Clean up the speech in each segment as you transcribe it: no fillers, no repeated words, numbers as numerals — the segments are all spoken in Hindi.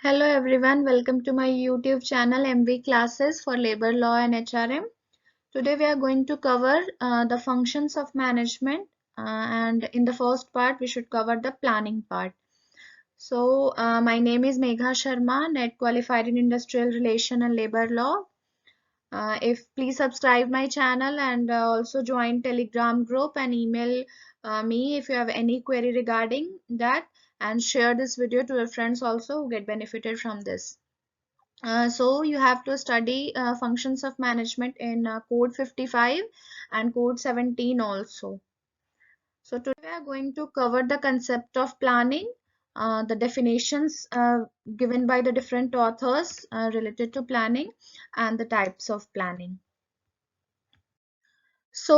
Hello everyone, welcome to my YouTube channel MV Classes for Labor Law and HRM. Today we are going to cover the functions of management and in the first part we should cover the planning part. So my name is Megha Sharma, net qualified in Industrial Relation and Labor Law. If please subscribe my channel and also join Telegram group and email me if you have any query regarding that, and share this video to your friends also who get benefited from this. So you have to study functions of management in code 55 and code 17 also. So today we are going to cover the concept of planning, the definitions given by the different authors related to planning, and the types of planning. So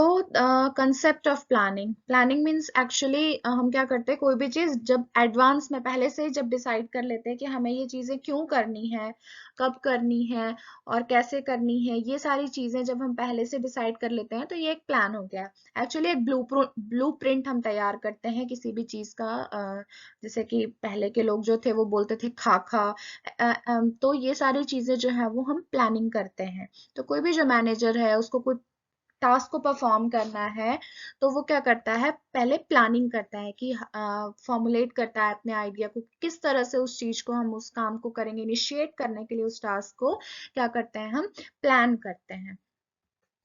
concept of planning means actually हम क्या करते हैं, कोई भी चीज जब एडवांस में पहले से ही जब डिसाइड कर लेते हैं कि हमें ये चीजें क्यों करनी है, कब करनी है और कैसे करनी है, ये सारी चीजें जब हम पहले से डिसाइड कर लेते हैं तो ये एक प्लान हो गया। एक्चुअली एक ब्लू प्रिंट हम तैयार करते हैं किसी भी चीज का, जैसे कि पहले के लोग जो थे वो बोलते थे खाका। तो ये सारी चीजें जो है वो हम प्लानिंग करते हैं। तो कोई भी जो मैनेजर है उसको कोई टास्क को परफॉर्म करना है तो वो क्या करता है, पहले प्लानिंग करता है कि फॉर्मुलेट करता है अपने आइडिया को, किस तरह से उस चीज को हम उस काम को करेंगे। इनिशिएट करने के लिए उस टास्क को क्या करते हैं, हम प्लान करते हैं।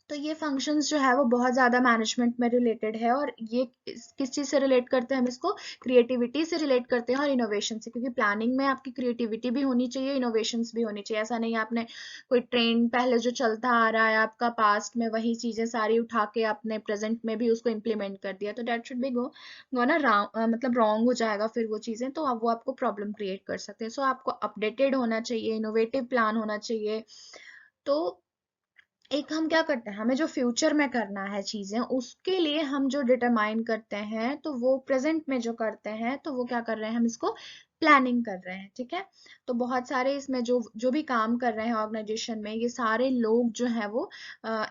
तो ये फंक्शंस जो है वो बहुत ज़्यादा मैनेजमेंट में रिलेटेड है, और ये किस चीज़ से रिलेट करते हैं, हम इसको क्रिएटिविटी से रिलेट करते हैं और इनोवेशन से, क्योंकि प्लानिंग में आपकी क्रिएटिविटी भी होनी चाहिए, इनोवेशंस भी होनी चाहिए। ऐसा नहीं है आपने कोई ट्रेंड पहले जो चलता आ रहा है आपका पास्ट में वही चीज़ें सारी उठा के आपने प्रेजेंट में भी उसको इम्प्लीमेंट कर दिया, तो डेट शुड बी गो ना मतलब रॉन्ग हो जाएगा फिर वो चीज़ें, तो वो आपको प्रॉब्लम क्रिएट कर सकते हैं। सो आपको अपडेटेड होना चाहिए, इनोवेटिव प्लान होना चाहिए। तो एक हम क्या करते हैं, हमें जो फ्यूचर में करना है चीजें उसके लिए हम जो डिटरमाइन करते हैं तो वो प्रेजेंट में जो करते हैं तो वो क्या कर रहे हैं, हम इसको प्लानिंग कर रहे हैं। ठीक है, तो बहुत सारे इसमें जो जो भी काम कर रहे हैं ऑर्गेनाइजेशन में, ये सारे लोग जो है वो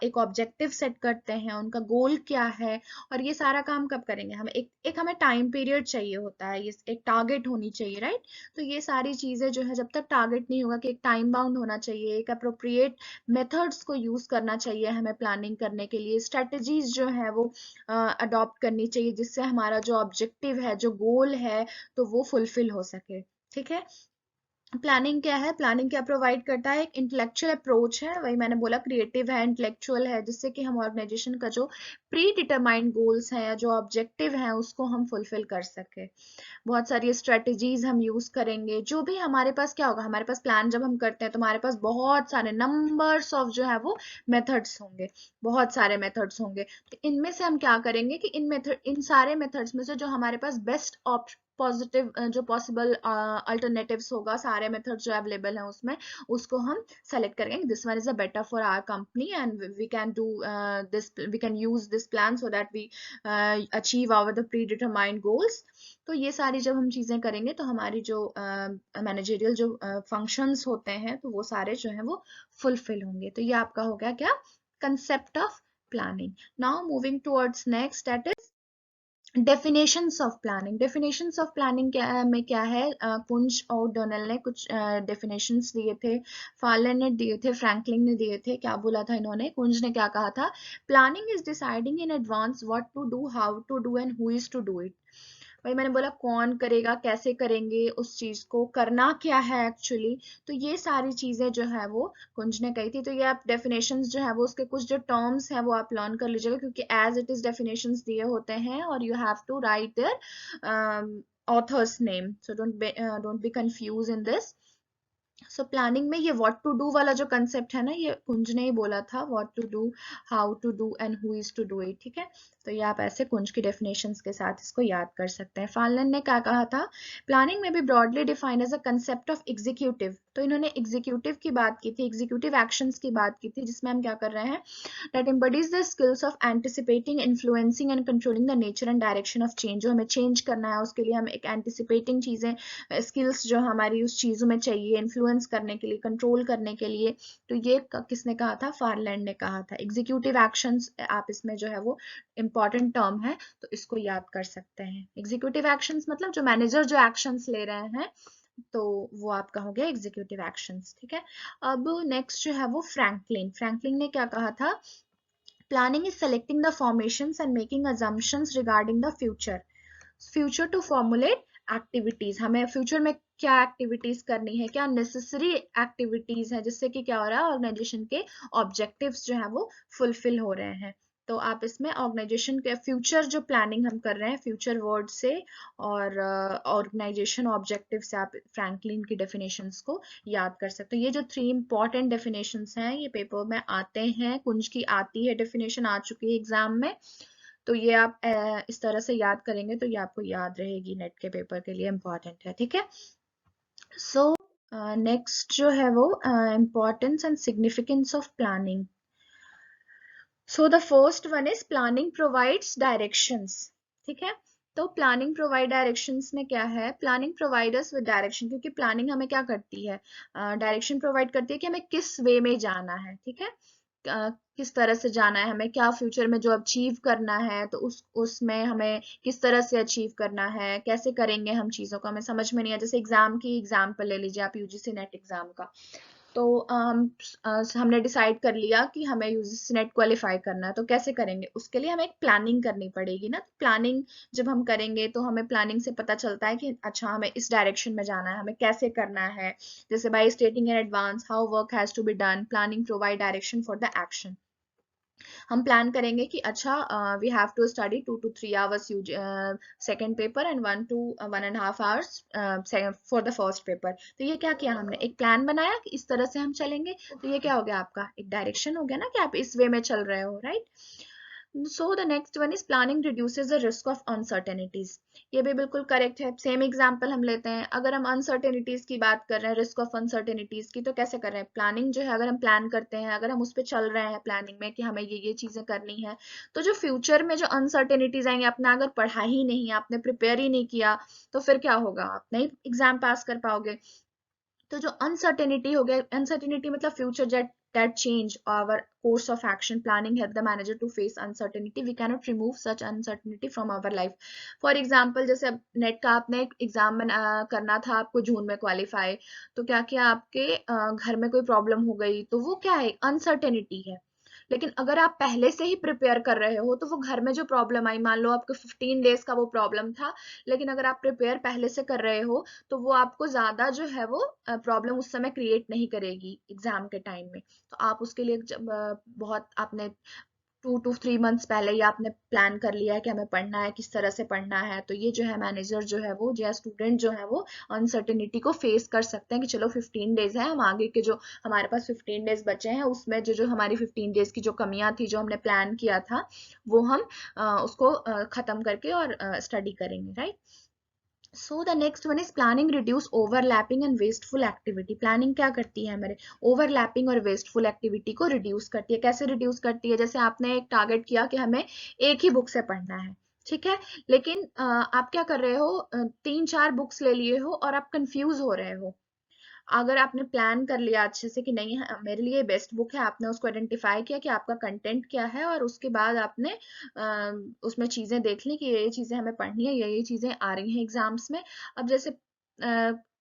एक ऑब्जेक्टिव सेट करते हैं, उनका गोल क्या है और ये सारा काम कब करेंगे। हमें एक हमें टाइम पीरियड चाहिए होता है, ये एक टारगेट होनी चाहिए, राइट। तो ये सारी चीजें जो है जब तक टारगेट नहीं होगा कि एक टाइम बाउंड होना चाहिए, एक अप्रोप्रिएट मेथड्स को यूज करना चाहिए हमें प्लानिंग करने के लिए, स्ट्रेटजीज जो है वो अडॉप्ट करनी चाहिए जिससे हमारा जो ऑब्जेक्टिव है, जो गोल है, तो वो फुलफिल हो सके। ठीक है, प्लानिंग क्या है, प्लानिंग क्या प्रोवाइड करता है, एक इंटेलेक्चुअल अप्रोच है, वही मैंने बोला क्रिएटिव है, इंटेलेक्चुअल है, जिससे कि हम ऑर्गेनाइजेशन का जो प्री डिटरमाइंड गोल्स हैं या जो ऑब्जेक्टिव हैं उसको हम फुलफिल कर सके। बहुत सारी स्ट्रेटजीज हम यूज करेंगे, जो भी हमारे पास क्या होगा, हमारे पास प्लान जब हम करते हैं तो हमारे पास बहुत सारे नंबर्स ऑफ जो है वो मेथड्स होंगे, बहुत सारे मेथड्स होंगे। तो इनमें से हम क्या करेंगे कि इन सारे मेथड्स में से जो हमारे पास बेस्ट पॉजिटिव जो पॉसिबल अल्टरनेटिव्स होगा, सारे मेथड्स जो अवेलेबल हैं उसमें, उसको हम सेलेक्ट करेंगे, this one is a better for our company and we can do this, we can use this plan so that we achieve our the predetermined goals. तो ये सारी जब हम चीजें करेंगे तो हमारी जो मैनेजरियल जो फंक्शंस होते हैं तो वो सारे जो हैं वो फुलफिल होंगे। तो ये आपका हो गया क्या, concept of planning. Now moving towards next, that is definitions of planning. Definitions of planning क्या में क्या है, कुंज और डोनल ने कुछ डेफिनेशंस दिए थे, फार्लन ने दिए थे, फ्रैंकलिन ने दिए थे। क्या बोला था इन्होंने, कुंज ने क्या कहा था, planning is deciding in advance what to do, how to do and who is to do it. भाई मैंने बोला कौन करेगा, कैसे करेंगे, उस चीज को करना क्या है एक्चुअली, तो ये सारी चीजें जो है वो कुंज ने कही थी। तो ये आप डेफिनेशंस जो है वो उसके कुछ जो टर्म्स है वो आप लर्न कर लीजिएगा, क्योंकि एज इट इज डेफिनेशंस दिए होते हैं और you have to write their authors name, so don't be confuse in this. So planning में ये व्हाट टू डू वाला जो कंसेप्ट है ना, ये कुंज ने ही बोला था, what to do, how to do and who is to do it. ठीक है, तो ये आप ऐसे कुंज की डेफिनेशंस के साथ इसको याद कर सकते हैं। फार्लन ने क्या कहा था, प्लानिंग में भी broadly defined as a concept of executive. तो इन्होंने एग्जीक्यूटिव की बात की थी, एग्जीक्यूटिव एक्शंस की बात की थी, जिसमें हम क्या कर रहे हैं, that embodies the skills of anticipating, influencing and controlling the nature and direction of change। जो हमें चेंज करना है उसके लिए हम एक एंटिसिपेटिंग चीजें, स्किल्स जो हमारी उस चीजों में चाहिए, इन्फ्लुएंस करने के लिए, कंट्रोल करने के लिए, तो ये किसने कहा था, फारलैंड ने कहा था। एग्जीक्यूटिव एक्शंस आप इसमें जो है वो इंपॉर्टेंट टर्म है, तो इसको याद कर सकते हैं। एग्जीक्यूटिव एक्शंस मतलब जो मैनेजर जो एक्शंस ले रहे हैं तो वो आपका हो गया एग्जीक्यूटिव एक्शंस, ठीक है। अब नेक्स्ट जो है वो फ्रैंकलिन, फ्रैंकलिन ने क्या कहा था, planning is selecting the formations and making assumptions regarding the future, future to formulate activities, हमें फ्यूचर में क्या एक्टिविटीज करनी है, क्या नेसेसरी एक्टिविटीज है, जिससे कि क्या हो रहा है, ऑर्गेनाइजेशन के ऑब्जेक्टिव्स जो है वो फुलफिल हो रहे हैं। तो आप इसमें ऑर्गेनाइजेशन के फ्यूचर जो प्लानिंग हम कर रहे हैं फ्यूचर वर्ड से और ऑर्गेनाइजेशन ऑब्जेक्टिव से आप फ्रैंकलिन की डेफिनेशंस को याद कर सकते हो। ये जो 3 इंपॉर्टेंट डेफिनेशंस हैं ये पेपर में आते हैं, कुंज की आती है डेफिनेशन, आ चुकी है एग्जाम में। तो ये आप इस तरह से याद करेंगे तो ये आपको याद रहेगी, नेट के पेपर के लिए इम्पोर्टेंट है, ठीक है। सो नेक्स्ट जो है वो importance and significance of planning. So the first one is planning provides directions, ठीक है। तो प्लानिंग प्रोवाइड डायरेक्शंस में क्या है, planning provide us with direction, क्योंकि प्लानिंग हमें क्या करती है, डायरेक्शन प्रोवाइड करती है कि हमें किस वे में जाना है, ठीक है। किस तरह से जाना है, हमें क्या फ्यूचर में जो अचीव करना है, तो उसमें हमें किस तरह से अचीव करना है, कैसे करेंगे हम चीजों को, हमें समझ में नहीं है। जैसे एग्जाम की एग्जाम्पल ले लीजिए आप, यूजीसी नेट एग्जाम का। तो हमने डिसाइड कर लिया कि हमें यूजीसी नेट क्वालिफाई करना है, तो कैसे करेंगे, उसके लिए हमें एक प्लानिंग करनी पड़ेगी ना। प्लानिंग जब हम करेंगे तो हमें प्लानिंग से पता चलता है कि अच्छा हमें इस डायरेक्शन में जाना है, हमें कैसे करना है। जैसे by stating in advance how work has to be done, planning provide direction for the action. हम प्लान करेंगे कि अच्छा we have to study 2 to 3 hours second paper and 1 to 1.5 hours for the first paper. तो ये क्या किया हमने, एक प्लान बनाया कि इस तरह से हम चलेंगे, तो ये क्या हो गया आपका एक डायरेक्शन हो गया ना, कि आप इस वे में चल रहे हो, right. So the next one is planning reduces the risk of uncertainties. ये भी बिल्कुल करेक्ट है। सेम एग्जांपल हम लेते हैं, अगर हम अनसर्टेनिटीज की बात कर रहे हैं, रिस्क ऑफ अनसर्टेनिटीज की, तो कैसे कर रहे हैं, प्लानिंग जो है अगर हम प्लान करते हैं, अगर हम उस पर चल रहे हैं प्लानिंग में कि हमें ये चीजें करनी है, तो जो फ्यूचर में जो अनसर्टेनिटीज आएंगे, अपना अगर पढ़ा ही नहीं, आपने प्रिपेयर ही नहीं किया, तो फिर क्या होगा, आप नहीं एग्जाम पास कर पाओगे। तो जो अनसर्टेनिटी हो गया, अनसर्टेनिटी मतलब future that change our course of action, planning help the manager to face uncertainty, we cannot remove such uncertainty from our life. For example, जैसे अब नेट का आपने एग्जाम में करना था आपको जून में क्वालिफाई, तो क्या किया, आपके घर में कोई प्रॉब्लम हो गई, तो वो क्या है, अनसर्टेनिटी है। लेकिन अगर आप पहले से ही प्रिपेयर कर रहे हो, तो वो घर में जो प्रॉब्लम आई, मान लो आपको 15 डेज का वो प्रॉब्लम था, लेकिन अगर आप प्रिपेयर पहले से कर रहे हो, तो वो आपको ज्यादा जो है वो प्रॉब्लम उस समय क्रिएट नहीं करेगी एग्जाम के टाइम में। तो आप उसके लिए जब बहुत आपने 2 to 3 months पहले ही आपने प्लान कर लिया है कि हमें पढ़ना है, किस तरह से पढ़ना है, तो ये जो है मैनेजर जो है वो, या स्टूडेंट जो है वो अनसर्टेनिटी को फेस कर सकते हैं कि चलो 15 डेज है, हम आगे के जो हमारे पास 15 डेज बचे हैं, उसमें जो जो हमारी 15 डेज की जो कमियां थी, जो हमने प्लान किया था, वो हम उसको खत्म करके और स्टडी करेंगे, right. So the next one is planning reduce overlapping and wasteful activity. Planning क्या करती है, हमारे ओवरलैपिंग और वेस्टफुल एक्टिविटी को रिड्यूस करती है। कैसे रिड्यूस करती है, जैसे आपने एक टारगेट किया कि हमें एक ही बुक से पढ़ना है, ठीक है, लेकिन आप क्या कर रहे हो, 3 4 बुक्स ले लिए हो और आप कंफ्यूज हो रहे हो। अगर आपने प्लान कर लिया अच्छे से कि नहीं मेरे लिए बेस्ट बुक है, आपने उसको आइडेंटिफाई किया कि आपका कंटेंट क्या है, और उसके बाद आपने उसमें चीजें देख ली कि ये चीजें हमें पढ़नी है, ये चीजें आ रही हैं एग्जाम्स में। अब जैसे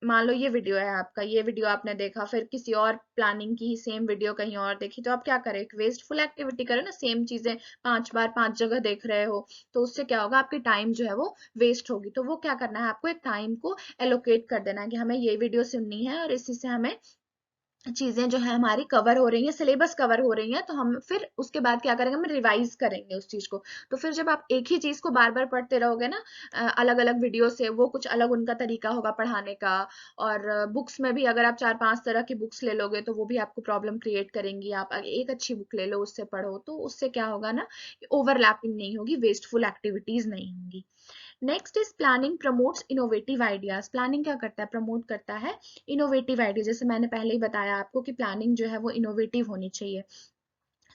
मान लो ये वीडियो है आपका, ये वीडियो आपने देखा, फिर किसी और प्लानिंग की सेम वीडियो कहीं और देखी, तो आप क्या करें, एक वेस्टफुल एक्टिविटी करें ना, सेम चीजें 5 बार 5 जगह देख रहे हो, तो उससे क्या होगा, आपकी टाइम जो है वो वेस्ट होगी। तो वो क्या करना है, आपको एक टाइम को एलोकेट कर देना है कि हमें ये वीडियो सुननी है और इसी से हमें चीजें जो है हमारी कवर हो रही हैं, सिलेबस कवर हो रही हैं, तो हम फिर उसके बाद क्या करेंगे, हम रिवाइज करेंगे उस चीज को। तो फिर जब आप एक ही चीज को बार बार पढ़ते रहोगे ना, अलग अलग वीडियो से, वो कुछ अलग उनका तरीका होगा पढ़ाने का। और बुक्स में भी अगर आप 4 5 तरह की बुक्स ले लोगे, तो वो भी आपको प्रॉब्लम क्रिएट करेंगी। आप एक अच्छी बुक ले लो, उससे पढ़ो, तो उससे क्या होगा ना, ओवरलैपिंग नहीं होगी, वेस्टफुल एक्टिविटीज नहीं होंगी। Next is planning promotes innovative ideas. Planning क्या करता है, प्रमोट करता है इनोवेटिव आइडिया। जैसे मैंने पहले ही बताया आपको कि प्लानिंग जो है वो इनोवेटिव होनी चाहिए।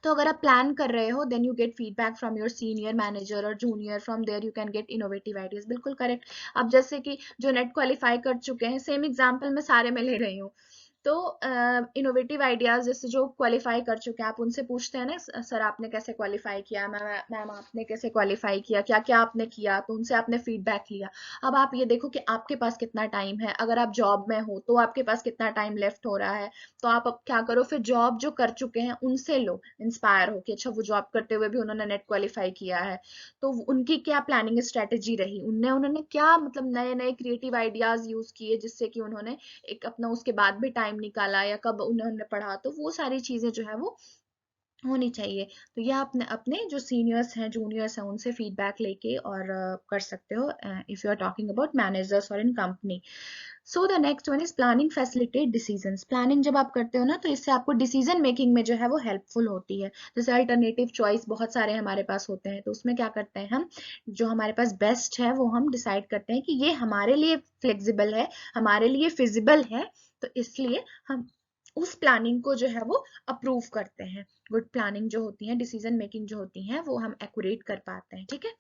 तो अगर आप प्लान कर रहे हो, then you get feedback from your senior manager और junior, from there you can get innovative ideas, बिल्कुल करेक्ट। अब जैसे कि जो नेट क्वालिफाई कर चुके हैं, सेम एग्जांपल मैं सारे में ले रही हूँ, तो इनोवेटिव आइडियाज जैसे जो क्वालिफाई कर चुके हैं, आप उनसे पूछते हैं ना, सर आपने कैसे क्वालिफाई किया, मैम आपने कैसे क्वालिफाई किया, क्या क्या आपने किया, तो उनसे आपने फीडबैक लिया। अब आप ये देखो कि आपके पास कितना टाइम है, अगर आप जॉब में हो तो आपके पास कितना टाइम लेफ्ट हो रहा है, तो आप अब क्या करो, फिर जॉब जो कर चुके हैं उनसे लो इंस्पायर हो कि अच्छा वो जॉब करते हुए भी उन्होंने नेट क्वालिफाई किया है, तो उनकी क्या प्लानिंग स्ट्रेटेजी रही, उन्होंने क्या मतलब नए नए क्रिएटिव आइडियाज यूज किए जिससे कि उन्होंने एक अपना उसके बाद भी टाइम निकाला, या कब उन्होंने पढ़ा, तो वो सारी चीजें जो है वो होनी चाहिए। तो यह अपने अपने जो सीनियर्स हैं जूनियर्स हैं उनसे फीडबैक लेके और कर सकते हो if you are talking about managers और in company. So the next one is planning facilitate decisions. Planning जब आप करते हो ना तो इससे आपको डिसीजन मेकिंग में जो है वो हेल्पफुल होती है। जैसे अल्टरनेटिव चॉइस बहुत सारे हमारे पास होते हैं, तो उसमें क्या करते हैं हम, जो हमारे पास बेस्ट है वो हम डिसाइड करते हैं कि ये हमारे लिए फ्लेक्सिबल है, हमारे लिए फिजिबल है, तो इसलिए हम उस प्लानिंग को जो है वो अप्रूव करते हैं। गुड प्लानिंग जो होती है, डिसीजन मेकिंग जो होती है, वो हम एक्यूरेट कर पाते हैं। ठीक है,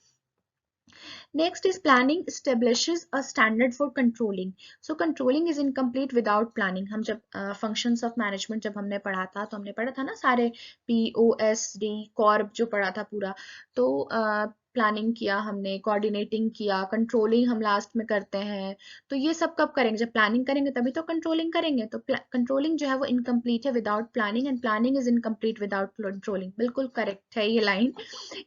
next is planning establishes a standard for controlling. So controlling is incomplete without planning. हम जब functions of management जब हमने पढ़ा था तो हमने पढ़ा था ना सारे POSD कॉर्प जो पढ़ा था पूरा, तो प्लानिंग किया हमने, कोऑर्डिनेटिंग किया, कंट्रोलिंग हम लास्ट में करते हैं। तो ये सब कब करेंगे, जब प्लानिंग करेंगे तभी तो कंट्रोलिंग करेंगे। तो कंट्रोलिंग जो है वो इनकम्प्लीट है without planning, and planning is incomplete without controlling. बिल्कुल करेक्ट है ये लाइन।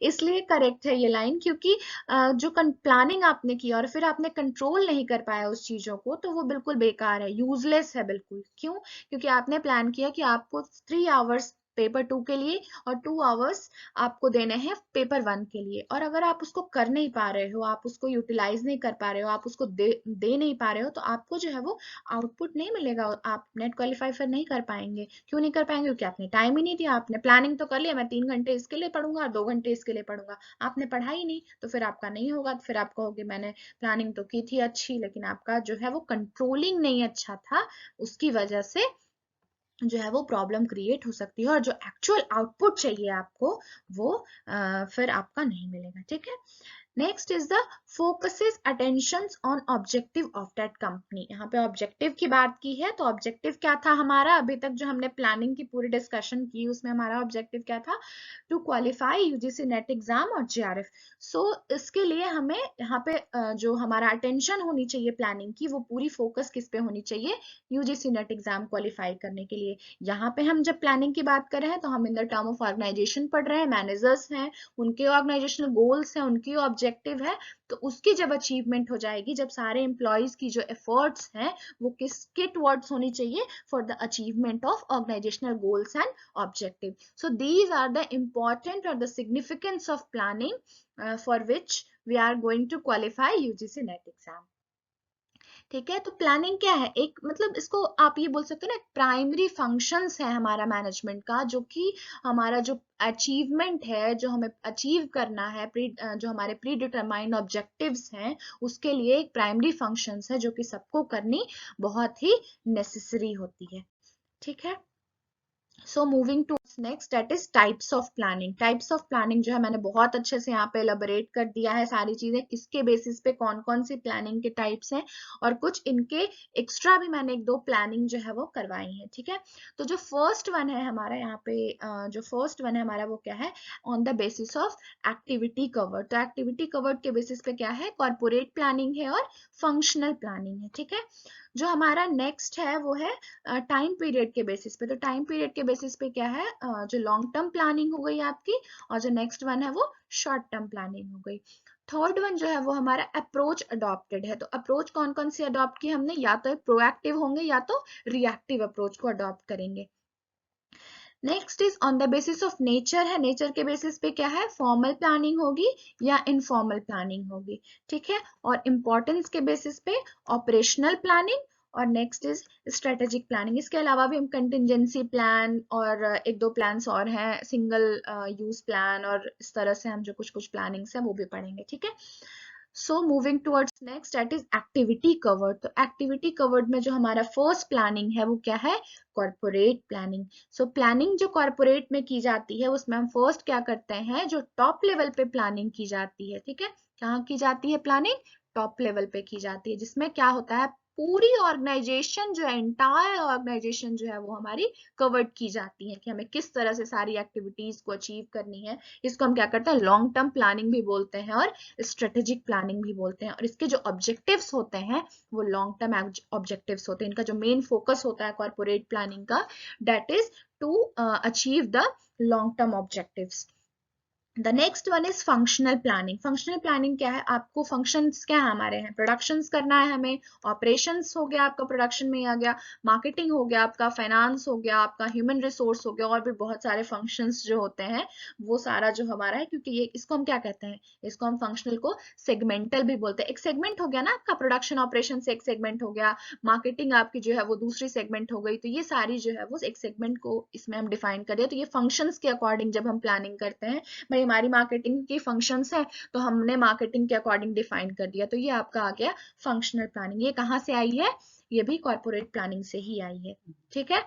इसलिए करेक्ट है ये लाइन क्योंकि जो प्लानिंग आपने की और फिर आपने कंट्रोल नहीं कर पाया उस चीजों को, तो वो बिल्कुल बेकार है, यूजलेस है बिल्कुल। क्यों? क्योंकि आपने प्लान किया कि आपको 3 आवर्स पेपर 2 के लिए और 2 आवर्स आपको देने हैं पेपर 1 के लिए, और अगर आप उसको कर नहीं पा रहे हो, आप उसको यूटिलाइज नहीं कर पा रहे हो, आप उसको दे नहीं पा रहे हो, तो आपको जो है वो आउटपुट नहीं मिलेगा, आप नेट क्वालिफाई फिर नहीं कर पाएंगे। क्यों नहीं कर पाएंगे? क्योंकि आपने टाइम ही नहीं दिया। आपने प्लानिंग तो कर लिया, मैं 3 घंटे इसके लिए पढ़ूंगा और 2 घंटे इसके लिए पढ़ूंगा, आपने पढ़ा ही नहीं, तो फिर आपका नहीं होगा। तो फिर आप कहोगे मैंने प्लानिंग तो की थी अच्छी, लेकिन आपका जो है वो कंट्रोलिंग नहीं अच्छा था, उसकी वजह से जो है वो प्रॉब्लम क्रिएट हो सकती है, और जो एक्चुअल आउटपुट चाहिए आपको वो फिर आपका नहीं मिलेगा। ठीक है, next is the focuses attention on objective of that company. यहाँ पे ऑब्जेक्टिव की बात की है, तो ऑब्जेक्टिव क्या था हमारा, अभी तक जो हमने प्लानिंग की पूरी डिस्कशन की उसमें हमारा ऑब्जेक्टिव क्या था, to qualify UGC NET exam और जेआरएफ। सो इसके लिए हमें यहाँ पे जो हमारा अटेंशन होनी चाहिए प्लानिंग की, वो पूरी फोकस किस पे होनी चाहिए, यूजीसी नेट एग्जाम क्वालिफाई करने के लिए। यहाँ पे हम जब प्लानिंग की बात कर रहे हैं तो हम in the term of organization पढ़ रहे हैं, मैनेजर्स हैं, उनके ऑर्गेनाइजेशनल गोल्स हैं, उनकी ऑब्जेक्टिव है, तो उसकी जब अचीवमेंट हो जाएगी, जब सारे एम्प्लॉयज की जो एफर्ट्स हैं वो किसके टुवर्ड्स होनी चाहिए, for the achievement of organizational goals and objective. So these are the important or the significance of planning for which we are going to qualify UGC NET exam. ठीक है, तो प्लानिंग क्या है, एक मतलब इसको आप ये बोल सकते हो ना, प्राइमरी फंक्शंस है हमारा मैनेजमेंट का, जो कि हमारा जो अचीवमेंट है, जो हमें अचीव करना है, जो हमारे प्री डिटरमाइंड ऑब्जेक्टिव्स हैं, उसके लिए एक प्राइमरी फंक्शंस है जो कि सबको करनी बहुत ही नेसेसरी होती है। ठीक है, so moving to next, that is types of planning. Types of planning जो है मैंने बहुत अच्छे से यहाँ पे एलैबोरेट कर दिया है सारी चीजें, किसके बेसिस पे कौन कौन सी प्लानिंग के टाइप्स हैं, और कुछ इनके एक्स्ट्रा भी मैंने 1-2 प्लानिंग जो है वो करवाई है। ठीक है, तो जो फर्स्ट वन है हमारा यहाँ पे, जो फर्स्ट वन है हमारा वो क्या है, on the basis of activity covered. तो एक्टिविटी कवर्ड के बेसिस पे क्या है, कॉर्पोरेट प्लानिंग है और फंक्शनल प्लानिंग है। ठीक है, जो हमारा नेक्स्ट है वो है टाइम पीरियड के बेसिस पे। तो टाइम पीरियड के बेसिस पे क्या है, जो लॉन्ग टर्म प्लानिंग हो गई आपकी, और जो नेक्स्ट वन है वो शॉर्ट टर्म प्लानिंग हो गई। थर्ड वन जो है वो हमारा अप्रोच अडॉप्टेड है। तो अप्रोच कौन कौन सी अडॉप्ट की हमने, या तो प्रोएक्टिव होंगे या तो रिएक्टिव अप्रोच को अडॉप्ट करेंगे। Next is on the basis of nature है, नेचर के बेसिस पे क्या है, फॉर्मल प्लानिंग होगी या इनफॉर्मल प्लानिंग होगी। ठीक है, और इम्पोर्टेंस के बेसिस पे ऑपरेशनल प्लानिंग, और नेक्स्ट इज स्ट्रेटेजिक प्लानिंग। इसके अलावा भी हम कंटिजेंसी प्लान और 1-2 प्लान्स और हैं, सिंगल यूज प्लान, और इस तरह से हम जो कुछ कुछ प्लानिंग्स हैं वो भी पढ़ेंगे। ठीक है, so moving towards next, that is activity covered. तो एक्टिविटी कवर्ड में जो हमारा फर्स्ट प्लानिंग है वो क्या है, कॉर्पोरेट प्लानिंग। सो प्लानिंग जो कॉर्पोरेट में की जाती है उसमें हम फर्स्ट क्या करते हैं, जो टॉप लेवल पे प्लानिंग की जाती है। ठीक है, कहाँ की जाती है प्लानिंग, टॉप लेवल पे की जाती है, जिसमें क्या होता है, पूरी ऑर्गेनाइजेशन जो है, इंटायर ऑर्गेनाइजेशन जो है वो हमारी कवर्ड की जाती है कि हमें किस तरह से सारी एक्टिविटीज को अचीव करनी है। इसको हम क्या करते हैं, लॉन्ग टर्म प्लानिंग भी बोलते हैं और स्ट्रेटेजिक प्लानिंग भी बोलते हैं। और इसके जो ऑब्जेक्टिव्स होते हैं वो लॉन्ग टर्म ऑब्जेक्टिव्स होते हैं। इनका जो मेन फोकस होता है कॉर्पोरेट प्लानिंग का, that is to achieve the long term objectives. The next one is functional planning. Functional planning क्या है, आपको फंक्शंस क्या है हमारे हैं, प्रोडक्शंस करना है हमें, ऑपरेशंस हो गया आपका, प्रोडक्शन में आ गया, मार्केटिंग हो गया आपका, फाइनेंस हो गया आपका, ह्यूमन रिसोर्स हो गया, और भी बहुत सारे फंक्शंस जो होते हैं वो सारा जो हमारा है। क्योंकि ये इसको हम क्या कहते हैं, इसको हम फंक्शनल को सेगमेंटल भी बोलते हैं। एक सेगमेंट हो गया ना आपका, प्रोडक्शन ऑपरेशन से एक सेगमेंट हो गया, मार्केटिंग आपकी जो है वो दूसरी सेगमेंट हो गई। तो ये सारी जो है वो एक सेगमेंट को इसमें हम डिफाइन कर दिया। तो ये फंक्शंस के अकॉर्डिंग जब हम प्लानिंग करते हैं, भाई हमारी मार्केटिंग की फंक्शंस है तो हमने मार्केटिंग के अकॉर्डिंग डिफाइन कर दिया। तो ये आपका आ गया फंक्शनल प्लानिंग। ये कहाँ से आई है, ये भी कॉर्पोरेट प्लानिंग से ही आई है, ठीक है।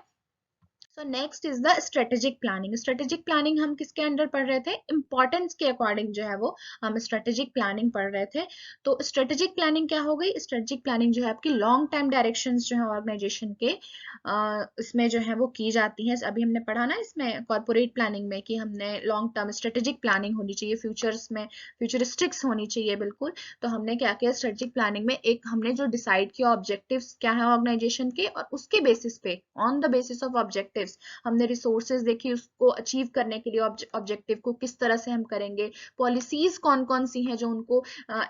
So next is the strategic planning. Strategic planning हम किसके अंडर पढ़ रहे थे, इंपॉर्टेंस के अकॉर्डिंग जो है वो हम स्ट्रेटेजिक प्लानिंग पढ़ रहे थे। तो स्ट्रेटेजिक प्लानिंग क्या हो गई, स्ट्रेटेजिक प्लानिंग जो है आपकी लॉन्ग टाइम डायरेक्शंस जो है ऑर्गेनाइजेशन के इसमें जो है वो की जाती हैं। अभी हमने पढ़ा ना इसमें कॉर्पोरेट प्लानिंग में कि हमने लॉन्ग टर्म स्ट्रेटेजिक प्लानिंग होनी चाहिए, फ्यूचर्स में फ्यूचरिस्टिक्स होनी चाहिए बिल्कुल। तो हमने क्या किया, स्ट्रेटेजिक प्लानिंग में एक हमने जो डिसाइड किया ऑब्जेक्टिव्स क्या है ऑर्गेनाइजेशन के, और उसके बेसिस पे, on the basis of objectives हमने रिसोर्सेज देखी, उसको अचीव करने के लिए ऑब्जेक्टिव को किस तरह से हम करेंगे, पॉलिसीज कौन कौन सी हैं जो उनको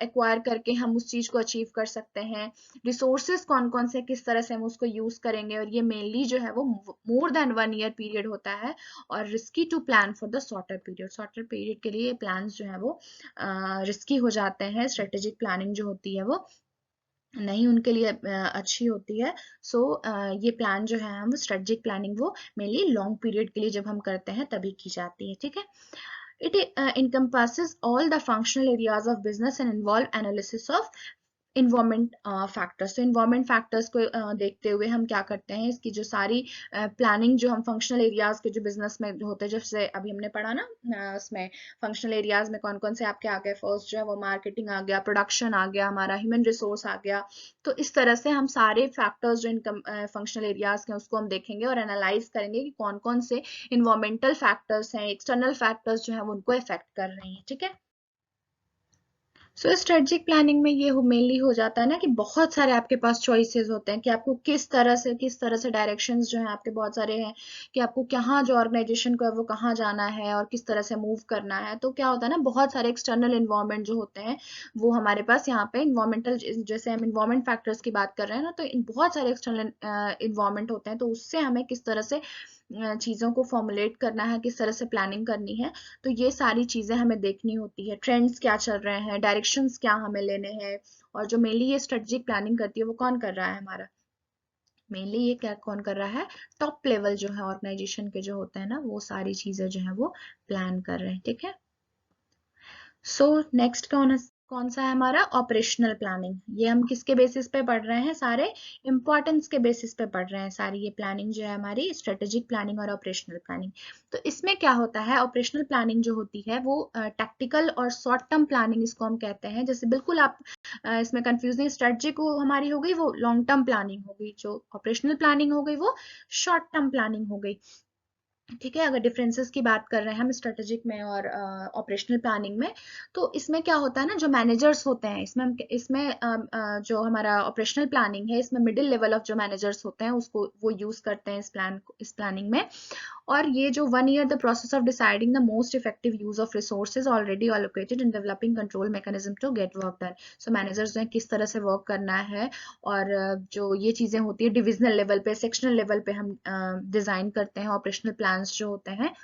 एक्वायर करके हम उस चीज को अचीव कर सकते हैं, रिसोर्सेज कौन कौन से किस तरह से हम उसको यूज करेंगे। और ये मेनली जो है वो मोर देन 1 ईयर पीरियड होता है, और risky to plan for the shorter period. Shorter period के लिए प्लान जो है वो रिस्की हो जाते हैं। स्ट्रेटेजिक प्लानिंग जो होती है वो नहीं उनके लिए अच्छी होती है। सो ये प्लान जो है हम स्ट्रेटेजिक प्लानिंग वो मेनली लॉन्ग पीरियड के लिए जब हम करते हैं तभी की जाती है, ठीक है। It encompasses all the functional areas of business and involve analysis of environment factors. तो इन्वायरमेंट फैक्टर्स को देखते हुए हम क्या करते हैं, इसकी जो सारी प्लानिंग जो हम फंक्शनल एरियाज के जो बिजनेस में जो होते हैं, जैसे अभी हमने पढ़ा ना उसमें फंक्शनल एरियाज में कौन कौन से आपके आ गए, फर्स्ट जो है वो मार्केटिंग आ गया, प्रोडक्शन आ गया, हमारा ह्यूमन रिसोर्स आ गया। तो इस तरह से हम सारे फैक्टर्स जो इनकम फंक्शनल एरियाज के उसको हम देखेंगे और एनालाइज करेंगे कि कौन कौन से इन्वायरमेंटल फैक्टर्स हैं, एक्सटर्नल फैक्टर्स जो है वो उनको इफेक्ट कर रहे हैं, ठीक है। सो स्ट्रेटेजिक प्लानिंग में ये मेनली हो जाता है ना कि बहुत सारे आपके पास चॉइसेस होते हैं कि आपको किस तरह से डायरेक्शंस जो हैं आपके बहुत सारे हैं कि आपको कहाँ जो ऑर्गेनाइजेशन को है वो कहाँ जाना है और किस तरह से मूव करना है। तो क्या होता है ना, बहुत सारे एक्सटर्नल इन्वायरमेंट जो होते हैं वो हमारे पास यहाँ पे इन्वायरमेंटल, जैसे हम इन्वायरमेंट फैक्टर्स की बात कर रहे हैं ना, तो बहुत सारे एक्सटर्नल इन्वायरमेंट होते हैं। तो उससे हमें किस तरह से चीज़ों को फॉर्मुलेट करना है, किस तरह से प्लानिंग करनी है, तो ये सारी चीज़ें हमें देखनी होती है। ट्रेंड्स क्या चल रहे हैं, डायरेक्शंस क्या हमें लेने हैं, और जो मेनली ये स्ट्रेटेजिक प्लानिंग करती है वो कौन कर रहा है हमारा, मेनली ये क्या कौन कर रहा है, टॉप लेवल जो है ऑर्गेनाइजेशन के जो होते हैं ना, वो सारी चीज़ें जो है वो प्लान कर रहे हैं, ठीक है। सो नेक्स्ट कौन सा है हमारा, ऑपरेशनल प्लानिंग। ये हम किसके बेसिस पे पढ़ रहे हैं, सारे इंपॉर्टेंस के बेसिस पे पढ़ रहे हैं सारी ये प्लानिंग जो है हमारी, स्ट्रेटेजिक प्लानिंग और ऑपरेशनल प्लानिंग। तो इसमें क्या होता है, ऑपरेशनल प्लानिंग जो होती है वो टैक्टिकल और शॉर्ट टर्म प्लानिंग इसको हम कहते हैं। जैसे बिल्कुल आप इसमें कंफ्यूजिंग, स्ट्रेटेजिक वो हमारी हो गई वो लॉन्ग टर्म प्लानिंग हो गई, जो ऑपरेशनल प्लानिंग हो गई वो शॉर्ट टर्म प्लानिंग हो गई, ठीक है। अगर डिफरेंसेस की बात कर रहे हैं हम स्ट्रेटेजिक में और ऑपरेशनल प्लानिंग में, तो इसमें क्या होता है ना, जो मैनेजर्स होते हैं इसमें जो हमारा ऑपरेशनल प्लानिंग है इसमें मिडिल लेवल ऑफ जो मैनेजर्स होते हैं उसको वो यूज करते हैं इस प्लानिंग में। और ये जो 1 year the process of deciding the most effective use of resources already allocated in developing control mechanism to get work done. So managers जो है किस तरह से वर्क करना है, और जो ये चीजें होती है डिविजनल लेवल पे, सेक्शनल लेवल पे हम डिजाइन करते हैं ऑपरेशनल प्लान्स जो होते हैं।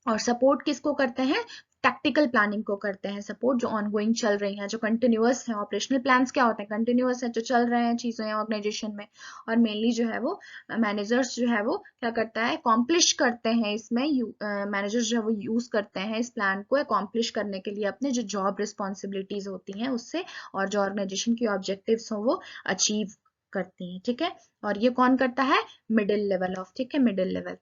और सपोर्ट किसको करते हैं, टैक्टिकल प्लानिंग को करते हैं सपोर्ट, जो ऑनगोइंग चल रही हैं, जो कंटिन्यूअस है। ऑपरेशनल प्लान्स क्या होते हैं, कंटिन्यूअस है, जो चल रहे हैं चीजें ऑर्गेनाइजेशन में। और मेनली जो है वो मैनेजर्स जो है वो क्या करता है, अकॉम्प्लिश करते हैं इसमें, मैनेजर्स जो है वो यूज करते हैं इस प्लान को अकॉम्प्लिश करने के लिए अपने जो जॉब रिस्पॉन्सिबिलिटीज होती हैं उससे, और जो ऑर्गेनाइजेशन की ऑब्जेक्टिव्स हो वो अचीव करती हैं, ठीक है। और ये कौन करता है, मिडिल लेवल ऑफ, ठीक है, middle level.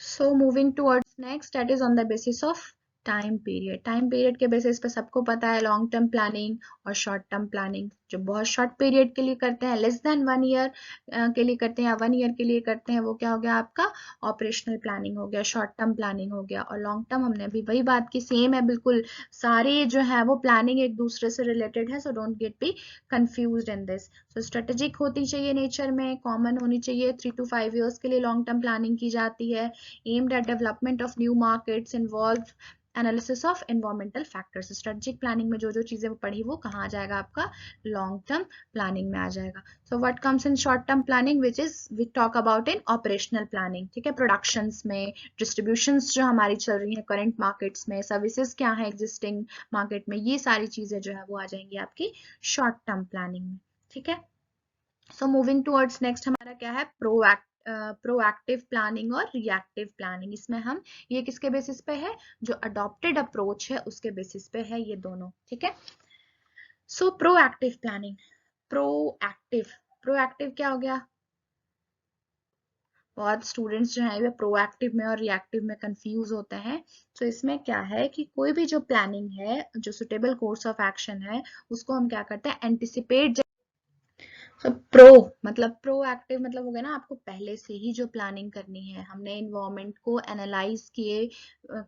So moving towards next, that is on the basis of time period के बेसिस पे सबको पता है लॉन्ग टर्म प्लानिंग और शॉर्ट टर्म प्लानिंग। जो बहुत शॉर्ट पीरियड के लिए करते हैं, लेस देन 1 ईयर के लिए करते हैं या 1 ईयर के लिए करते हैं, वो क्या हो गया आपका ऑपरेशनल प्लानिंग हो गया, शॉर्ट टर्म प्लानिंग हो गया। और लॉन्ग टर्म हमने अभी वही बात की, सेम है बिल्कुल, सारे जो है वो प्लानिंग एक दूसरे से रिलेटेड है, so don't get B confused in this. So strategic होती चाहिए नेचर में, कॉमन होनी चाहिए, 3 to 5 years के लिए लॉन्ग टर्म प्लानिंग की जाती है। Aimed at development of new markets, involve analysis of environmental factors. Strategic planning में जो जो चीजें पढ़ी वो कहाँ आ जाएगा आपका लॉन्ग टर्म प्लानिंग में आ जाएगा। So what comes in short term planning, which is we talk about in operational planning, ठीक है। प्रोडक्शंस में डिस्ट्रीब्यूशंस जो हमारी चल रही है करंट मार्केट्स में, सर्विसेज क्या है एग्जिस्टिंग मार्केट में, ये सारी चीजें जो है वो आ जाएंगी आपकी शॉर्ट टर्म प्लानिंग में, ठीक है। सो मूविंग टूवर्ड्स नेक्स्ट हमारा क्या है, प्रोएक्टिव प्लानिंग और रिएक्टिव प्लानिंग। इसमें हम ये किसके बेसिस पे है, जो अडॉप्टेड अप्रोच है उसके बेसिस पे है ये दोनों, ठीक है। सो प्रोएक्टिव प्लानिंग, प्रोएक्टिव प्रोएक्टिव क्या हो गया, बहुत स्टूडेंट्स जो है वे प्रोएक्टिव में और रिएक्टिव में कंफ्यूज होते हैं। तो इसमें क्या है कि कोई भी जो प्लानिंग है, जो सुटेबल कोर्स ऑफ एक्शन है, उसको हम क्या करते हैं, एंटिसिपेट। तो प्रोएक्टिव मतलब हो गया ना, आपको पहले से ही जो प्लानिंग करनी है, हमने इन्वायरमेंट को एनालाइज किए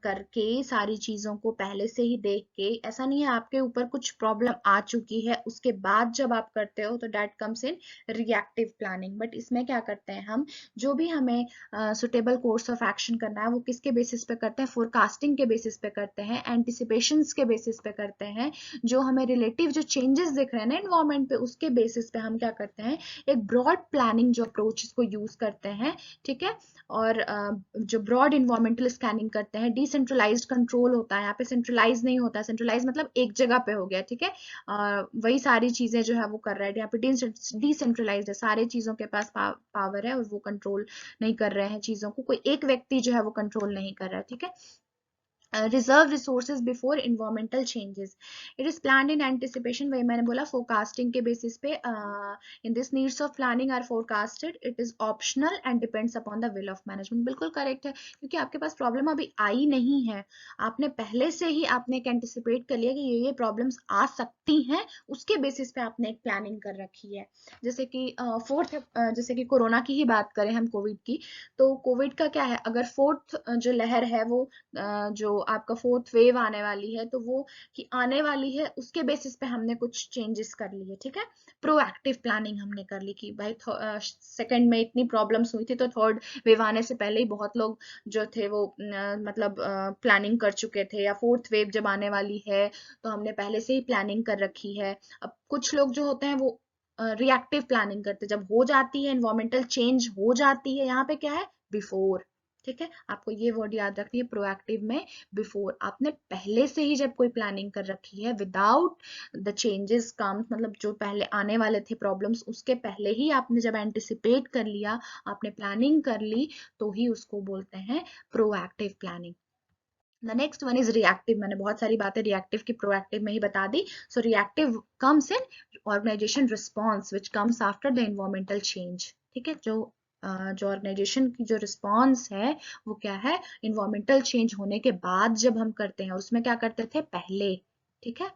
करके सारी चीजों को पहले से ही देख के, ऐसा नहीं है आपके ऊपर कुछ प्रॉब्लम आ चुकी है उसके बाद जब आप करते हो, तो that comes in reactive planning. But इसमें क्या करते हैं हम, जो भी हमें सुटेबल कोर्स ऑफ एक्शन करना है वो किसके बेसिस पे करते हैं, फोरकास्टिंग के बेसिस पे करते हैं, एंटिसिपेशंस के बेसिस पे करते हैं। जो हमें रिलेटिव जो चेंजेस दिख रहे हैं ना इन्वायरमेंट पे, उसके बेसिस पे हम क्या करते हैं, एक ब्रॉड प्लानिंग जो अप्रोच को यूज करते हैं, ठीक है। और जो ब्रॉड इन्वायरमेंटल स्कैनिंग करते हैं, डिसेंट्रलाइज्ड कंट्रोल होता है यहाँ पे, सेंट्रलाइज नहीं होता है, सेंट्रलाइज मतलब एक जगह पे हो गया, ठीक है। वही सारी चीजें जो है वो कर रहा है, यहाँ पे डिसेंट्रलाइज्ड है, सारे चीजों के पास पावर है और वो कंट्रोल नहीं कर रहे हैं चीजों को, कोई एक व्यक्ति जो है वो कंट्रोल नहीं कर रहा है, ठीक है। Reserve resources before environmental changes, it is plan in anticipation, वही मैंने बोला फोरकास्टिंग के बेसिस पे। In this needs of planning are forecasted, it is optional and depends upon the will of management. बिल्कुल करेक्ट है, क्योंकि आपके पास प्रॉब्लम अभी आई नहीं है, आपने पहले से ही आपने एक एंटिसिपेट कर लिया कि ये प्रॉब्लम्स आ सकती हैं, उसके बेसिस पे आपने एक प्लानिंग कर रखी है। जैसे कि जैसे कि कोरोना की ही बात करें हम, कोविड की, तो कोविड का क्या है, अगर फोर्थ जो लहर है वो जो आपका फोर्थ वेव आने वाली है, तो वो कि आने वाली है उसके बेसिस पे हमने कुछ चेंजेस कर लिए, ठीक है। प्रोएक्टिव प्लानिंग हमने कर ली कि भाई सेकंड में इतनी प्रॉब्लम्स हुई थी, तो थर्ड वेव आने से पहले ही बहुत लोग जो थे वो मतलब प्लानिंग कर चुके थे, या फोर्थ वेव जब आने वाली है तो हमने पहले से ही प्लानिंग कर रखी है। अब कुछ लोग जो होते हैं वो रिएक्टिव प्लानिंग करते हैं, जब हो जाती है इन्वायरमेंटल चेंज हो जाती है, यहाँ पे क्या है, बिफोर, ठीक है। आपको ये वर्ड याद रखनी है, प्रोएक्टिव में बिफोर, आपने पहले से ही जब कोई प्लानिंग कर रखी है, विदाउट द चेंजेस कम्स, मतलब जो पहले आने वाले थे प्रॉब्लम्स, उसके पहले ही आपने जब एंटिसिपेट कर लिया, आपने प्लानिंग कर ली, तो ही उसको बोलते हैं proactive planning. The next one is reactive, मैंने बहुत सारी बातें रिएक्टिव की प्रोएक्टिव में ही बता दी। So reactive comes in organisation response which comes after the environmental change, ठीक है। जो ऑर्गेनाइजेशन की जो रिस्पॉन्स है वो क्या है, इन्वायरमेंटल चेंज होने के बाद जब हम करते हैं, उसमें क्या करते थे पहले, ठीक है।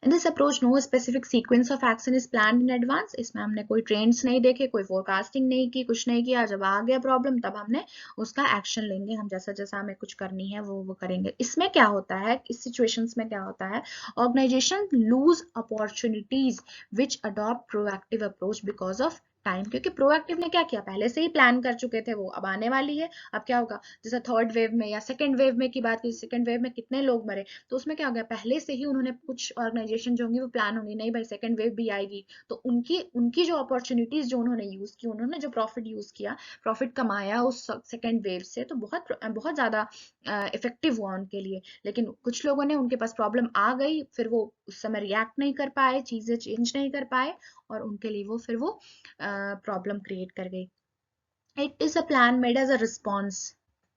In this approach, no specific sequence of action is planned in advance. इसमें हमने कोई ट्रेंड्स नहीं देखे, कोई फोरकास्टिंग नहीं की, कुछ नहीं किया, जब आ गया प्रॉब्लम तब हमने उसका एक्शन लेंगे, हम जैसा जैसा हमें कुछ करनी है वो करेंगे। इसमें क्या होता है, इस सिचुएशंस में क्या होता है, organization lose opportunities which adopt proactive approach because of time, क्योंकि प्रोएक्टिव ने क्या किया, पहले से ही प्लान कर चुके थे, वो अब आने वाली है, अब क्या होगा, जैसे थर्ड वेव में या सेकेंड वेव में की बात की, सेकेंड वेव में कितने लोग मरे, तो उसमें क्या हो गया, पहले से ही उन्होंने, कुछ ऑर्गेनाइजेशन जो होंगी वो प्लान होंगी, नहीं भाई सेकंड वेव भी आएगी, तो उनकी उनकी जो अपॉर्चुनिटीज जो उन्होंने यूज की, उन्होंने जो प्रॉफिट यूज किया, प्रॉफिट कमाया उस सेकंड वेव से, तो बहुत बहुत ज्यादा इफेक्टिव हुआ उनके लिए। लेकिन कुछ लोगों ने, उनके पास प्रॉब्लम आ गई, फिर वो उस समय रिएक्ट नहीं कर पाए, चीजें चेंज नहीं कर पाए, और उनके लिए फिर वो प्रॉब्लम क्रिएट कर गई। It is a plan made as a response,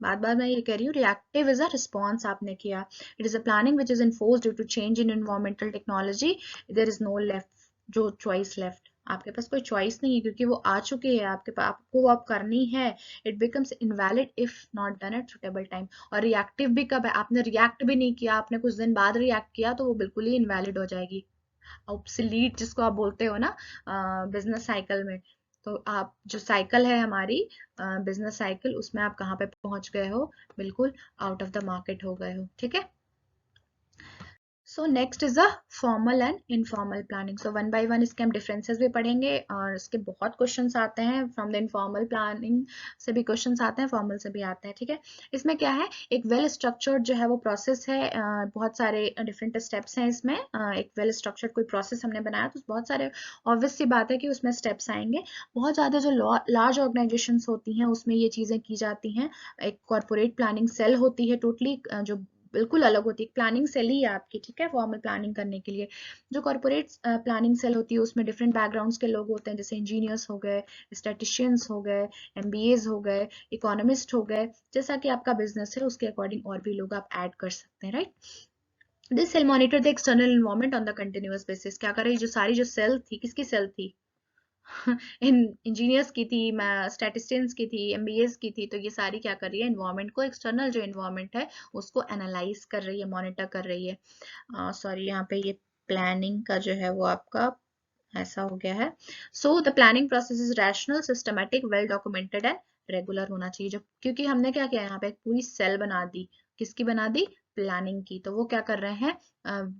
बार बार मैं ये कह रही हूँ, रिएक्टिव इज अ रिस्पॉन्स आपने किया, it is a planning which is enforced due to change in environmental technology, there is no left जो चॉइस लेफ्ट, आपके पास कोई चॉइस नहीं है, क्योंकि वो आ चुके हैं आपके पास, आपको वो आप करनी है। It becomes invalid if not done at suitable time. और रिएक्टिव भी कब है, आपने रिएक्ट भी नहीं किया, आपने कुछ दिन बाद रिएक्ट किया, तो वो बिल्कुल ही इनवैलिड हो जाएगी, ऑब्सलीट जिसको आप बोलते हो ना बिजनेस साइकिल में। तो आप जो साइकिल है हमारी बिजनेस साइकिल, उसमें आप कहाँ पे पहुंच गए हो, बिल्कुल आउट ऑफ द मार्केट हो गए हो, ठीक है। So next is the formal and informal planning. So one by one इसके हम डिफरेंसेस भी पढ़ेंगे, और इसके बहुत क्वेश्चंस आते हैं फ्रॉम द इनफॉर्मल प्लानिंग से भी क्वेश्चंस आते हैं, फॉर्मल से भी आते हैं, ठीक है। इसमें क्या है, एक वेल स्ट्रक्चर्ड जो है वो प्रोसेस है, बहुत सारे डिफरेंट स्टेप्स हैं इसमें। एक वेल स्ट्रक्चर्ड कोई प्रोसेस हमने बनाया तो बहुत सारे, ऑब्वियस सी बात है कि उसमें स्टेप्स आएंगे। बहुत ज़्यादा जो लार्ज ऑर्गेनाइजेशंस होती हैं उसमें ये चीज़ें की जाती हैं। एक कॉर्पोरेट प्लानिंग सेल होती है टोटली, जो बिल्कुल अलग होती है, प्लानिंग सेल ही है आपकी, ठीक है, फॉर्मल प्लानिंग करने के लिए। जो कॉर्पोरेट प्लानिंग सेल होती है उसमें डिफरेंट बैकग्राउंड्स के लोग होते हैं, जैसे इंजीनियर्स हो गए, स्टैटिशियंस हो गए, एमबीएज हो गए, इकोनॉमिस्ट हो गए, जैसा कि आपका बिजनेस है उसके अकॉर्डिंग और भी लोग आप ऐड कर सकते हैं, right. This cell monitor the external environment on the continuous basis. क्या कर रही है, जो सारी जो सेल थी, किसकी सेल थी इन इंजीनियर्स की थी, स्टैटिस्टियंस की थी, एमबीएस की थी। तो ये सारी क्या कर रही है, एनवायरनमेंट को, एक्सटर्नल जो एनवायरनमेंट है उसको एनालाइज कर रही है, मॉनिटर कर रही है। सॉरी, यहाँ पे ये प्लानिंग का जो है वो आपका ऐसा हो गया है। So the planning process is rational, systematic, well documented and regular होना चाहिए। जब क्योंकि हमने क्या किया, यहाँ पे एक पूरी सेल बना दी, किसकी बना दी, प्लानिंग की। तो वो क्या कर रहे हैं,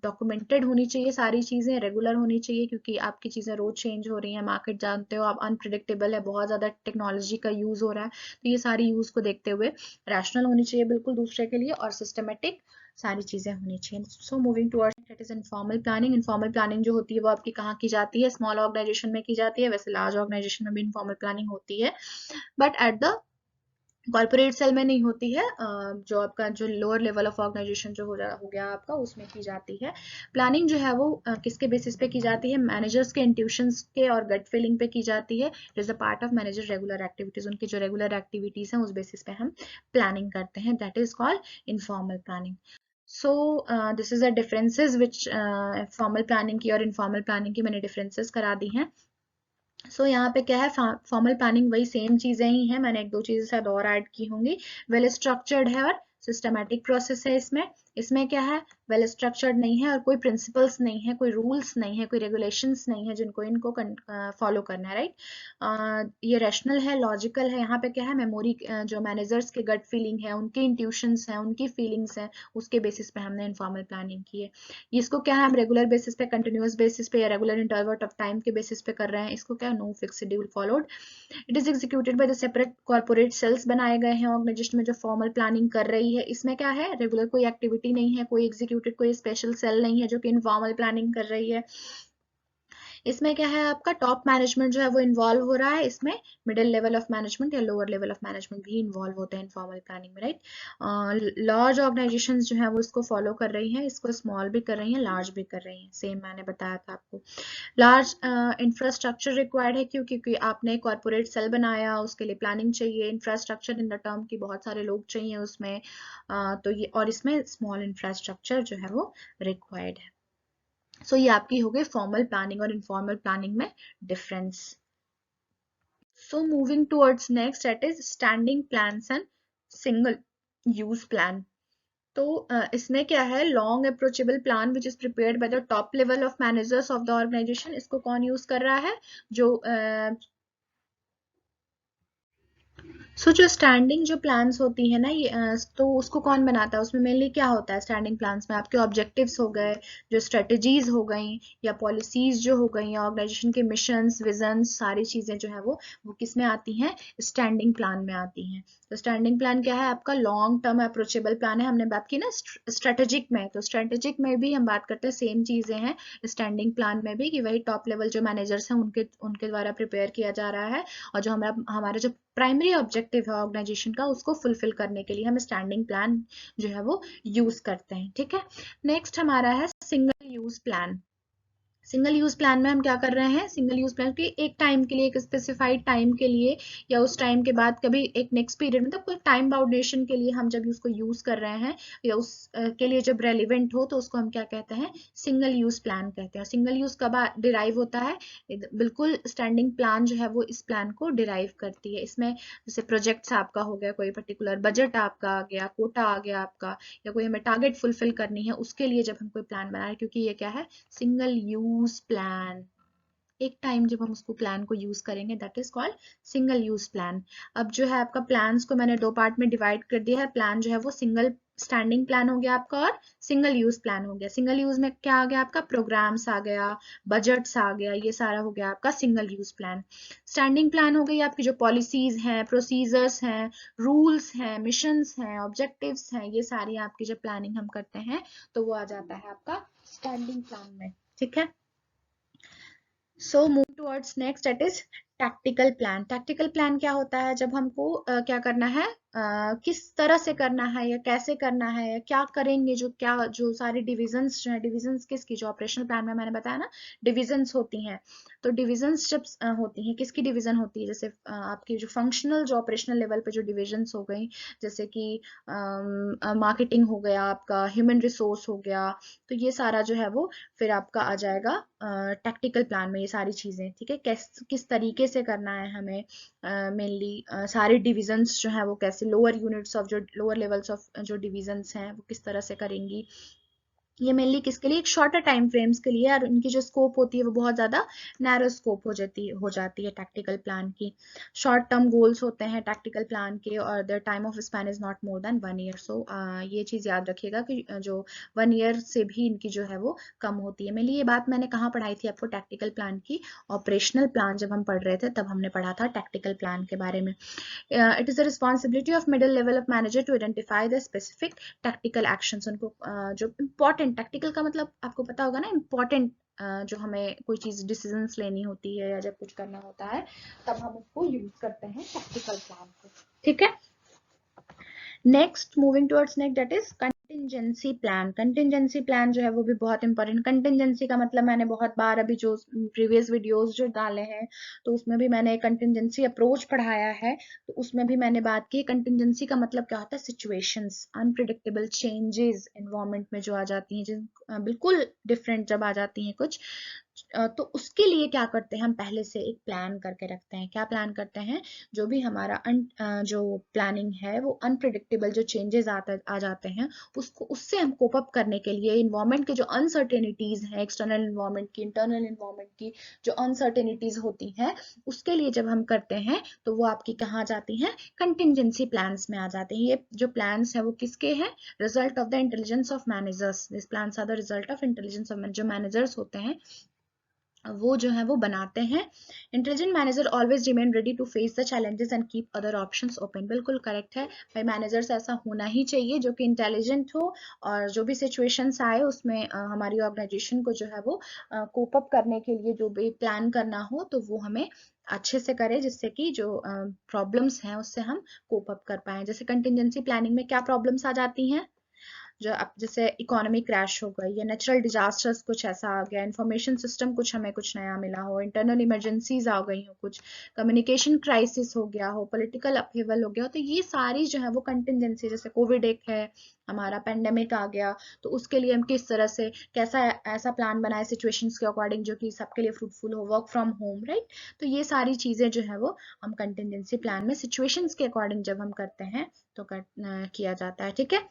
डॉक्यूमेंटेड होनी चाहिए सारी चीजें, रेगुलर होनी चाहिए, क्योंकि आपकी चीजें रोज चेंज हो रही हैं, मार्केट जानते हो आप अनप्रिडिक्टेबल है, बहुत ज्यादा टेक्नोलॉजी का यूज हो रहा है। तो ये सारी यूज को देखते हुए रैशनल होनी चाहिए बिल्कुल दूसरे के लिए, और सिस्टमेटिक सारी चीजें होनी चाहिए। सो moving towards that is informal planning. Informal planning जो होती है वो आपकी कहाँ की जाती है, स्मॉल ऑर्गेनाइजेशन में की जाती है, वैसे लार्ज ऑर्गेनाइजेशन में भी इनफॉर्मल प्लानिंग होती है, but at the corporate cell में नहीं होती है। जो आपका जो लोअर लेवल ऑफ ऑर्गेनाइजेशन जो हो गया आपका, उसमें की जाती है प्लानिंग जो है वो। किसके बेसिस पे की जाती है, मैनेजर्स के इंट्यूशंस के और गट फीलिंग पे की जाती है। It is a part of manager regular activities, उनकी जो रेगुलर एक्टिविटीज हैं उस बेसिस पे हम प्लानिंग करते हैं, that is called informal planning. So this is the differences which formal planning की और इनफॉर्मल प्लानिंग की मैंने डिफरेंसेस करा दी हैं। सो यहाँ पे क्या है, फॉर्मल प्लानिंग वही सेम चीजें ही हैं, मैंने एक दो चीजें शायद और ऐड की होंगी। वेल स्ट्रक्चर्ड है और सिस्टमैटिक प्रोसेस है इसमें। इसमें क्या है, वेल स्ट्रक्चर्ड नहीं है और कोई प्रिंसिपल्स नहीं है, कोई रूल्स नहीं है, कोई रेगुलेशंस नहीं है जिनको इनको फॉलो करना है, राइट। ये रैशनल है, लॉजिकल है। यहाँ पे क्या है, मेमोरी, जो मैनेजर्स के गट फीलिंग है, उनके इंट्यूशंस हैं, उनकी फीलिंग्स हैं, उसके बेसिस पे हमने इनफॉर्मल प्लानिंग की है। इसको क्या है, हम रेगुलर बेसिस पे, कंटिन्यूअस बेसिस पे या रेगुलर इंटरवल ऑफ टाइम के बेसिस पे कर रहे हैं। इसको क्या, no fix schedule followed. It is executed by the separate corporate cells बनाए गए हैं ऑर्गेनाइजेशन में जो फॉर्मल प्लानिंग कर रही है। इसमें क्या है, रेगुलर कोई एक्टिविटी नहीं है, कोई एग्जीक्यूटेड कोई स्पेशल सेल नहीं है जो कि इनफॉर्मल प्लानिंग कर रही है। इसमें क्या है, आपका टॉप मैनेजमेंट जो है वो इन्वॉल्व हो रहा है इसमें, मिडिल लेवल ऑफ मैनेजमेंट या लोअर लेवल ऑफ मैनेजमेंट भी इन्वॉल्व होते हैं इनफॉर्मल प्लानिंग में, राइट। लार्ज ऑर्गेनाइजेशन जो है वो इसको फॉलो कर रही हैं, इसको स्मॉल भी कर रही हैं, लार्ज भी कर रही हैं, सेम मैंने बताया था आपको। लार्ज इंफ्रास्ट्रक्चर रिक्वायर्ड है, क्यों, क्योंकि आपने कॉर्पोरेट सेल बनाया, उसके लिए प्लानिंग चाहिए, इंफ्रास्ट्रक्चर इन द टर्म की बहुत सारे लोग चाहिए उसमें। तो ये, और इसमें स्मॉल इंफ्रास्ट्रक्चर जो है वो रिक्वायर्ड है। सो ये आपकी हो गई फॉर्मल प्लानिंग और इनफॉर्मल प्लानिंग में difference. So moving towards next, that is standing plans and single use plan. तो इसमें क्या है, long approachable plan which is prepared by the top level of managers of the organization. इसको कौन यूज कर रहा है, जो जो स्टैंडिंग जो प्लान्स होती है ना, ये तो उसको कौन बनाता है, उसमें मेनली क्या होता है स्टैंडिंग प्लान्स में, आपके ऑब्जेक्टिव्स हो गए, जो स्ट्रेटजीज हो गई या पॉलिसीज जो हो गई या ऑर्गेनाइजेशन के मिशंस, विजन्स, सारी चीजें जो है वो किस में आती हैं, स्टैंडिंग प्लान में आती हैं। तो स्टैंडिंग प्लान क्या है, आपका लॉन्ग टर्म अप्रोचेबल प्लान है। हमने बात की ना स्ट्रेटेजिक में, तो स्ट्रेटेजिक में भी हम बात करते हैं, सेम चीजें हैं स्टैंडिंग प्लान में भी, कि वही टॉप लेवल जो मैनेजर्स हैं उनके उनके द्वारा प्रिपेयर किया जा रहा है, और जो हमारा हमारा जो प्राइमरी ऑब्जेक्टिव है ऑर्गेनाइजेशन का, उसको फुलफिल करने के लिए हम स्टैंडिंग प्लान जो है वो यूज करते हैं, ठीक है। नेक्स्ट हमारा है single use plan. Single use plan में हम क्या कर रहे हैं, सिंगल यूज प्लान के एक टाइम के लिए, एक स्पेसिफाइड टाइम के लिए, या उस टाइम के बाद कभी एक नेक्स्ट पीरियड, मतलब कोई टाइम बाउंडेशन के लिए हम जब उसको यूज कर रहे हैं, या उस के लिए जब रेलिवेंट हो, तो उसको हम क्या कहते हैं, सिंगल यूज प्लान कहते हैं। सिंगल यूज कब डिराइव होता है, बिल्कुल स्टैंडिंग प्लान जो है वो इस प्लान को डिराइव करती है। इसमें जैसे प्रोजेक्ट्स आपका हो गया, कोई पर्टिकुलर बजट आपका आ गया, कोटा आ गया आपका, या कोई हमें टारगेट फुलफिल करनी है, उसके लिए जब हम कोई प्लान बना रहे हैं, क्योंकि ये क्या है, सिंगल यूज प्लान, एक टाइम जब हम उसको प्लान को यूज करेंगे, that is called single use plan. अब जो है आपका प्लान्स को मैंने दो पार्ट में डिवाइड कर दिया है। प्लान जो है वो सिंगल स्टैंडिंग प्लान हो गया आपका, और सिंगल यूज प्लान हो गया। सिंगल यूज में क्या आ गया आपका, प्रोग्राम्स आ गया, बजट्स आ गया, ये सारा हो गया आपका single use plan. Standing plan हो गई आपकी जो पॉलिसीज हैं, प्रोसीजर्स हैं, रूल्स हैं, मिशंस हैं, ऑब्जेक्टिव्स हैं, ये सारी आपकी जब प्लानिंग हम करते हैं तो वो आ जाता है आपका स्टैंडिंग प्लान में। ठीक है, so move towards next, that is tactical plan. Tactical plan क्या होता है, जब हमको क्या करना है, किस तरह से करना है, या कैसे करना है, या क्या करेंगे, जो क्या जो सारी डिविजन्स जो है, डिविजन्स किसकी, जो ऑपरेशनल प्लान में मैंने बताया ना डिविजन्स होती हैं, तो डिविजन्स जब होती हैं, किसकी डिवीजन होती है, जैसे आपकी जो फंक्शनल, जो ऑपरेशनल लेवल पे जो डिविजन्स हो गई, जैसे कि मार्केटिंग हो गया आपका, ह्यूमन रिसोर्स हो गया, तो ये सारा जो है वो फिर आपका आ जाएगा टैक्टिकल प्लान में, ये सारी चीजें। ठीक है, किस तरीके से करना है हमें, मेनली सारे डिविजन्स जो है वो कैसे, लोअर यूनिट्स ऑफ, जो लोअर लेवल्स ऑफ जो डिविजन्स हैं वो किस तरह से करेंगी, ये मेनली किसके लिए, एक शॉर्टर टाइम फ्रेम्स के लिए, और इनकी जो स्कोप होती है वो बहुत ज्यादा नैरो स्कोप हो जाती है टैक्टिकल प्लान की। शॉर्ट टर्म गोल्स होते हैं टैक्टिकल प्लान के, और the time of span is not more than 1 year. So ये चीज याद रखिएगा कि जो 1 ईयर से भी इनकी जो है वो कम होती है। मेनली ये बात मैंने कहाँ पढ़ाई थी आपको, टैक्टिकल प्लान की, ऑपरेशनल प्लान जब हम पढ़ रहे थे तब हमने पढ़ा था टैक्टिकल प्लान के बारे में। It is the responsibility of middle level of manager to identify the specific tactical actions. उनको जो इम्पोर्टेंट, टैक्टिकल का मतलब आपको पता होगा ना, इम्पोर्टेंट, जो हमें कोई चीज डिसीजंस लेनी होती है या जब कुछ करना होता है, तब हम उसको यूज करते हैं टैक्टिकल प्लान को। ठीक है, next moving towards next, that is contingency plan. Contingency plan जो है वो भी बहुत इंपॉर्टेंट। कंटिंजेंसी का मतलब मैंने बहुत बार अभी जो प्रीवियस वीडियोस जो डाले हैं, तो उसमें भी मैंने कंटिंजेंसी अप्रोच पढ़ाया है, तो उसमें भी मैंने बात की। कंटिंजेंसी का मतलब क्या होता है, सिचुएशंस, अनप्रिडिक्टेबल चेंजेस एनवायरनमेंट में जो आ जाती हैं, जिन बिल्कुल डिफरेंट जब आ जाती हैं कुछ, तो उसके लिए क्या करते हैं, हम पहले से एक प्लान करके रखते हैं। क्या प्लान करते हैं, जो भी हमारा जो प्लानिंग है वो अनप्रिडिक्टेबल जो चेंजेस आ जाते हैं, उसको उससे हम कोप अप करने के लिए, इन्वायरमेंट के जो अनसर्टेनिटीज हैं, एक्सटर्नल इन्वायरमेंट की, इंटरनल इन्वायरमेंट की जो अनसर्टेनिटीज होती हैं, उसके लिए जब हम करते हैं तो वो आपकी कहाँ जाती हैं, कंटिंजेंसी प्लान्स में आ जाते हैं। ये जो प्लान्स हैं वो किसके हैं, result of the intelligence of managers. This plans are the result of intelligence of जो मैनेजर्स होते हैं वो जो है वो बनाते हैं। Intelligent manager always remain ready to face the challenges and keep other options open. बिल्कुल करेक्ट है भाई, मैनेजर्स ऐसा होना ही चाहिए जो कि इंटेलिजेंट हो, और जो भी सिचुएशंस आए उसमें हमारी ऑर्गेनाइजेशन को जो है वो कोप अप करने के लिए जो भी प्लान करना हो तो वो हमें अच्छे से करे, जिससे कि जो प्रॉब्लम्स हैं उससे हम कोप अप कर पाए। जैसे कंटिजेंसी प्लानिंग में क्या प्रॉब्लम्स आ जाती हैं, जो अब जैसे इकोनॉमी क्रैश हो गई, या नेचुरल डिजास्टर्स कुछ ऐसा आ गया, इंफॉर्मेशन सिस्टम कुछ हमें कुछ नया मिला हो, इंटरनल इमरजेंसीज आ गई हो, कुछ कम्युनिकेशन क्राइसिस हो गया हो, पॉलिटिकल अपहेवल हो गया हो, तो ये सारी जो है वो कंटिजेंसी, जैसे कोविड एक है हमारा, पेंडेमिक आ गया, तो उसके लिए हम किस तरह से कैसा ऐसा प्लान बनाए सिचुएशंस के अकॉर्डिंग जो कि सबके लिए फ्रूटफुल हो, वर्क फ्रॉम होम, राइट। तो ये सारी चीजें जो है वो हम कंटिजेंसी प्लान में सिचुएशंस के अकॉर्डिंग जब हम करते हैं तो किया जाता है। ठीक है,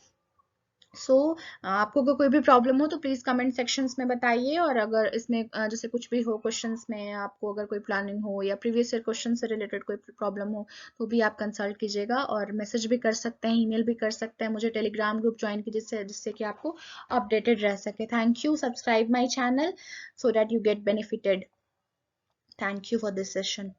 आपको अगर कोई भी प्रॉब्लम हो तो प्लीज कमेंट सेक्शंस में बताइए, और अगर इसमें जैसे कुछ भी हो क्वेश्चंस में, आपको अगर कोई प्लानिंग हो या प्रीवियस ईयर क्वेश्चन से रिलेटेड कोई प्रॉब्लम हो तो भी आप कंसल्ट कीजिएगा, और मैसेज भी कर सकते हैं, ईमेल भी कर सकते हैं मुझे, टेलीग्राम ग्रुप ज्वाइन कीजिए जिससे कि आपको अपडेटेड रह सके। Thank you, subscribe my channel so that you get benefited. Thank you for this session.